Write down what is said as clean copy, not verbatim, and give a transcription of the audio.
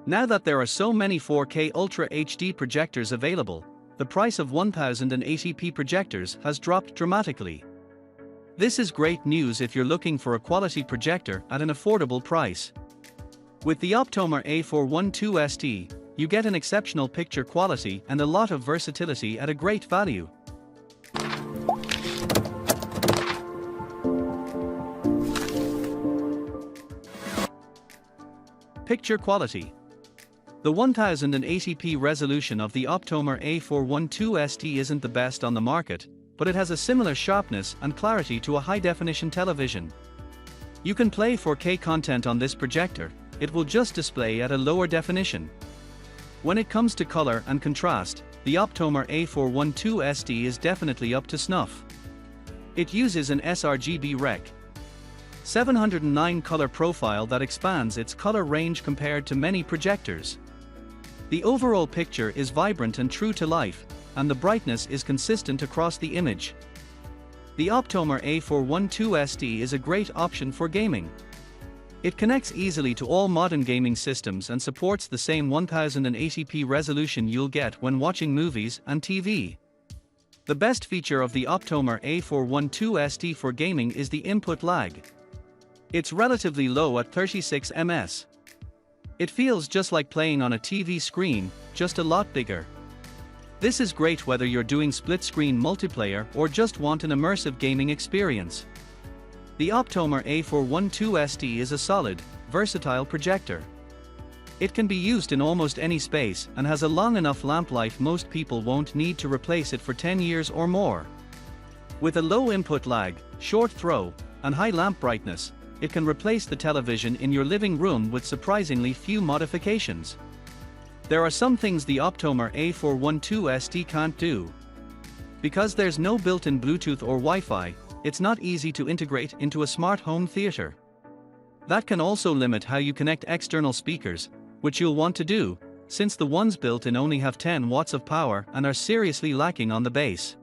Now that there are so many 4K Ultra HD projectors available, the price of 1080p projectors has dropped dramatically. This is great news if you're looking for a quality projector at an affordable price. With the Optoma A412St, you get an exceptional picture quality and a lot of versatility at a great value. Picture quality. The 1080p resolution of the Optoma A412St isn't the best on the market, but it has a similar sharpness and clarity to a high-definition television. You can play 4K content on this projector, it will just display at a lower definition. When it comes to color and contrast, the Optoma A412St is definitely up to snuff. It uses an sRGB Rec. 709 color profile that expands its color range compared to many projectors. The overall picture is vibrant and true to life, and the brightness is consistent across the image. The Optoma A412St is a great option for gaming. It connects easily to all modern gaming systems and supports the same 1080p resolution you'll get when watching movies and TV. The best feature of the Optoma A412St for gaming is the input lag. It's relatively low at 36 ms. It feels just like playing on a TV screen, just a lot bigger. This is great whether you're doing split-screen multiplayer or just want an immersive gaming experience. The Optoma A412St is a solid, versatile projector. It can be used in almost any space and has a long enough lamp life most people won't need to replace it for 10 years or more. With a low input lag, short throw, and high lamp brightness, it can replace the television in your living room with surprisingly few modifications. There are some things the Optoma A412St can't do. Because there's no built-in Bluetooth or Wi-Fi, it's not easy to integrate into a smart home theater. That can also limit how you connect external speakers, which you'll want to do, since the ones built in only have 10 watts of power and are seriously lacking on the bass.